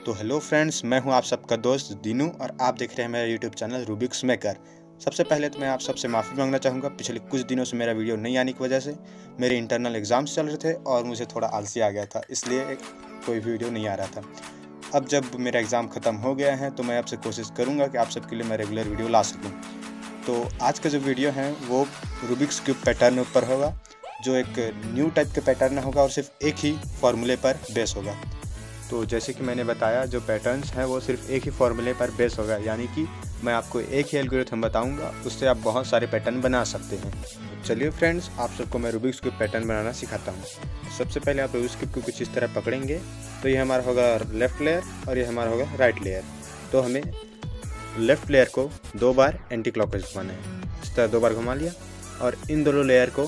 तो hello friends, मैं हूं आप सबका दोस्त दीनू और आप देख रहे हैं मेरा यूट्यूब चैनल रूबिक्स मेकर। सबसे पहले तो मैं आप सबसे माफ़ी मांगना चाहूँगा। पिछले कुछ दिनों से मेरा वीडियो नहीं आने की वजह से मेरे इंटरनल एग्ज़ाम्स चल रहे थे और मुझे थोड़ा आलसी आ गया था, इसलिए कोई वीडियो नहीं आ रहा था। अब जब मेरा एग्ज़ाम ख़त्म हो गया है तो मैं आपसे कोशिश करूँगा कि आप सबके लिए मैं रेगुलर वीडियो ला सकूँ। तो आज का जो वीडियो है वो रूबिक्स क्यूब पैटर्न पर होगा, जो एक न्यू टाइप के पैटर्न होगा और सिर्फ एक ही फॉर्मूले पर बेस होगा। तो जैसे कि मैंने बताया, जो पैटर्न्स हैं वो सिर्फ एक ही फॉर्मूले पर बेस होगा, यानी कि मैं आपको एक ही एल्गोरिथम बताऊंगा, उससे आप बहुत सारे पैटर्न बना सकते हैं। चलिए फ्रेंड्स, आप सबको मैं रूबिक्स क्यूब पैटर्न बनाना सिखाता हूँ। सबसे पहले आप रूबिक्स क्यूब को कुछ इस तरह पकड़ेंगे तो ये हमारा होगा लेफ़्ट लेयर और ये हमारा होगा राइट लेयर। तो हमें लेफ़्ट लेयर को 2 बार एंटी क्लॉकवाइज घुमाना है, इस तरह 2 बार घुमा लिया, और इन दोनों लेयर को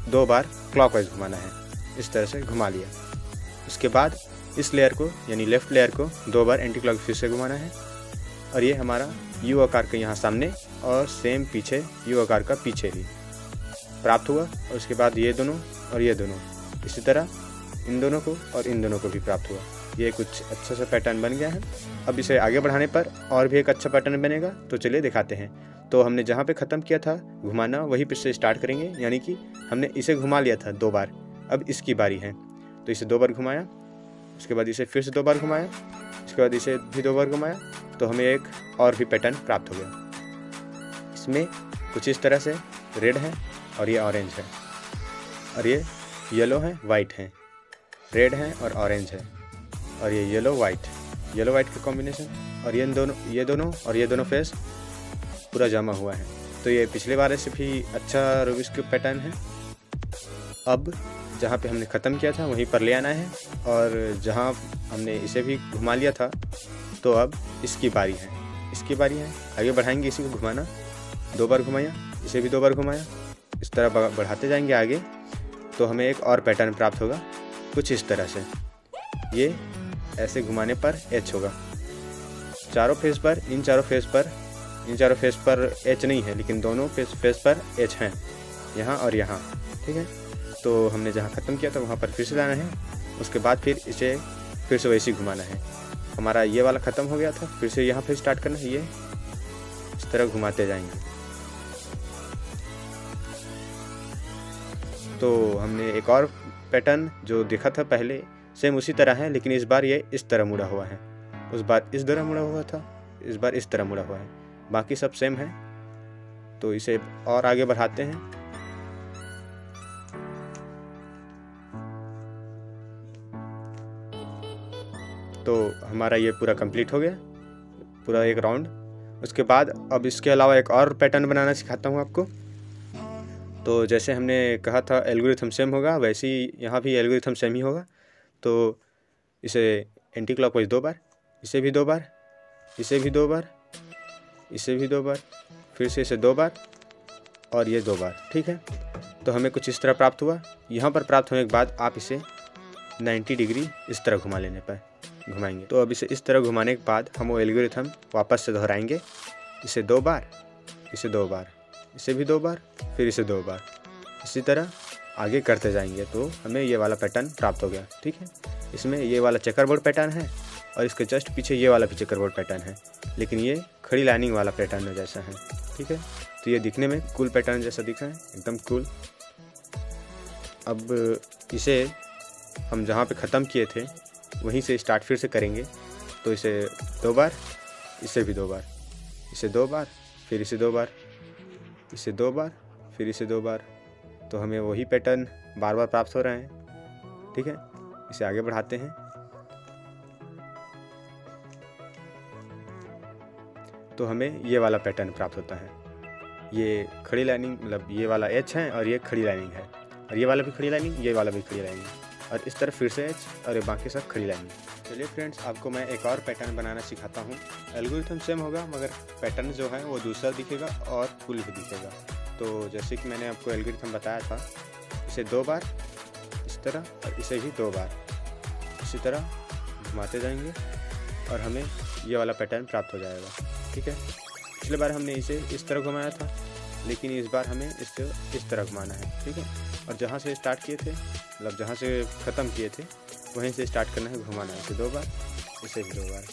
2 बार क्लॉकवाइज घुमाना है, इस तरह से घुमा लिया। उसके बाद इस लेयर को यानी लेफ़्ट लेयर को 2 बार एंटी क्लॉक फिर से घुमाना है, और ये हमारा यू आकार का यहाँ सामने और सेम पीछे यू आकार का पीछे भी प्राप्त हुआ। और उसके बाद ये दोनों और ये दोनों, इसी तरह इन दोनों को और इन दोनों को भी प्राप्त हुआ। ये कुछ अच्छा सा पैटर्न बन गया है। अब इसे आगे बढ़ाने पर और भी एक अच्छा पैटर्न बनेगा, तो चलिए दिखाते हैं। तो हमने जहाँ पे ख़त्म किया था घुमाना, वहीं पर से स्टार्ट करेंगे, यानी कि हमने इसे घुमा लिया था 2 बार, अब इसकी बारी है। तो इसे 2 बार घुमाया, उसके बाद इसे फिर से 2 बार घुमाया, उसके बाद इसे भी 2 बार घुमाया, तो हमें एक और भी पैटर्न प्राप्त हो गया। इसमें कुछ इस तरह से रेड है और ये ऑरेंज है, और ये येलो है, वाइट है, रेड है और ऑरेंज है, और ये येलो वाइट का कॉम्बिनेशन, और ये दोनों और ये दोनों फेस पूरा जमा हुआ है। तो ये पिछले बार से भी अच्छा रूबिक्स क्यूब पैटर्न है। अब जहाँ पे हमने ख़त्म किया था वहीं पर ले आना है, और जहाँ हमने इसे भी घुमा लिया था तो अब इसकी बारी है। आगे बढ़ाएंगे, इसी को घुमाना, 2 बार घुमाया, इसे भी 2 बार घुमाया, इस तरह बढ़ाते जाएंगे आगे, तो हमें एक और पैटर्न प्राप्त होगा कुछ इस तरह से। ये ऐसे घुमाने पर एच होगा चारों फेस पर। इन चारों फेस पर एच नहीं है, लेकिन दोनों फेस पर एच हैं, यहाँ और यहाँ, ठीक है। तो हमने जहाँ ख़त्म किया था वहाँ पर फिर से लाना है, उसके बाद फिर इसे फिर से वैसे ही घुमाना है। हमारा ये वाला ख़त्म हो गया था, फिर से यहाँ फिर स्टार्ट करना है, ये इस तरह घुमाते जाएंगे। तो हमने एक और पैटर्न जो देखा था पहले, सेम उसी तरह है, लेकिन इस बार ये इस तरह मुड़ा हुआ है। उस बार इस तरह मुड़ा हुआ था, इस बार इस तरह मुड़ा हुआ है। बाकी सब सेम है, तो इसे और आगे बढ़ाते हैं। तो हमारा ये पूरा कंप्लीट हो गया, पूरा एक राउंड। उसके बाद अब इसके अलावा एक और पैटर्न बनाना सिखाता हूँ आपको। तो जैसे हमने कहा था एल्गोरिथम सेम होगा, वैसे ही यहाँ भी एल्गोरिथम सेम ही होगा। तो इसे एंटी क्लॉकवाइज 2 बार, इसे भी 2 बार, इसे भी 2 बार, इसे भी 2 बार, फिर से इसे 2 बार और ये 2 बार, ठीक है। तो हमें कुछ इस तरह प्राप्त हुआ। यहाँ पर प्राप्त होने के बाद आप इसे 90 डिग्री इस तरह घुमाएंगे। तो अब इसे इस तरह घुमाने के बाद हम वो एल्गोरिथम वापस से दोहराएंगे। इसे 2 बार, इसे 2 बार, इसे भी 2 बार, फिर इसे 2 बार, इसी तरह आगे करते जाएंगे, तो हमें ये वाला पैटर्न प्राप्त हो गया, ठीक है। इसमें ये वाला चेकरबोर्ड पैटर्न है और इसके जस्ट पीछे ये वाला भी चेकरबोर्ड पैटर्न है, लेकिन ये खड़ी लाइनिंग वाला पैटर्न जैसा है, ठीक है। तो ये दिखने में कूल पैटर्न जैसा दिखा है, एकदम कूल। अब इसे हम जहाँ पे ख़त्म किए थे वहीं से स्टार्ट फिर से करेंगे। तो इसे 2 बार, इसे भी 2 बार, इसे 2 बार, फिर इसे 2 बार, इसे 2 बार, फिर इसे 2 बार, तो हमें वही पैटर्न बार बार प्राप्त हो रहे हैं, ठीक है। इसे आगे बढ़ाते हैं। तो हमें ये वाला पैटर्न प्राप्त होता है। ये खड़ी लाइनिंग, मतलब ये वाला एच है और ये खड़ी लाइनिंग है, और ये वाला भी खड़ी लाइनिंग, ये वाला भी खड़ी लाइनिंग, और इस तरह फिर से एच और ये बाकी सब खड़ी लाइनिंग। चलिए फ्रेंड्स, आपको मैं एक और पैटर्न बनाना सिखाता हूँ। एल्गोरिथम सेम होगा, मगर पैटर्न जो है वो दूसरा दिखेगा और फुल भी दिखेगा। तो जैसे कि मैंने आपको एल्गोरिथम बताया था, इसे 2 बार इस तरह और इसे भी 2 बार इसी तरह घुमाते जाएंगे और हमें ये वाला पैटर्न प्राप्त हो जाएगा, ठीक है। पिछले बार हमने इसे इस तरह घुमाया था, लेकिन इस बार हमें इसे इस तरह घुमाना है, ठीक है। और जहाँ से स्टार्ट किए थे, मतलब जहाँ से ख़त्म किए थे वहीं से स्टार्ट करना है, घुमाना है। इसे 2 बार, इसे भी 2 बार।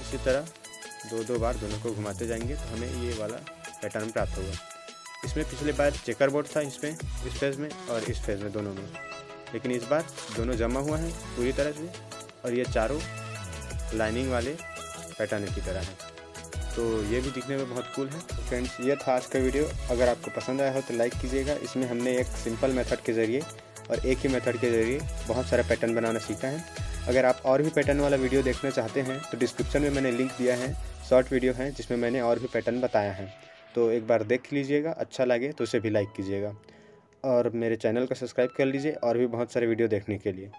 इसी तरह 2-2 बार दोनों को घुमाते जाएंगे तो हमें ये वाला पैटर्न प्राप्त होगा। इसमें पिछले बार चेकर बोर्ड था इसमें, इस फेज़ में और इस फेज़ में, दोनों में, लेकिन इस बार दोनों जमा हुआ है पूरी तरह से और ये चारों लाइनिंग वाले पैटर्न की तरह है, तो ये भी दिखने में बहुत कूल है। तो फ्रेंड्स, ये था आज का वीडियो। अगर आपको पसंद आया हो तो लाइक कीजिएगा। इसमें हमने एक सिंपल मेथड के ज़रिए और एक ही मेथड के ज़रिए बहुत सारा पैटर्न बनाना सीखा है। अगर आप और भी पैटर्न वाला वीडियो देखना चाहते हैं तो डिस्क्रिप्शन में मैंने लिंक दिया है, शॉर्ट वीडियो है जिसमें मैंने और भी पैटर्न बताया है, तो एक बार देख लीजिएगा। अच्छा लगे तो उसे भी लाइक कीजिएगा और मेरे चैनल को सब्सक्राइब कर लीजिए और भी बहुत सारे वीडियो देखने के लिए।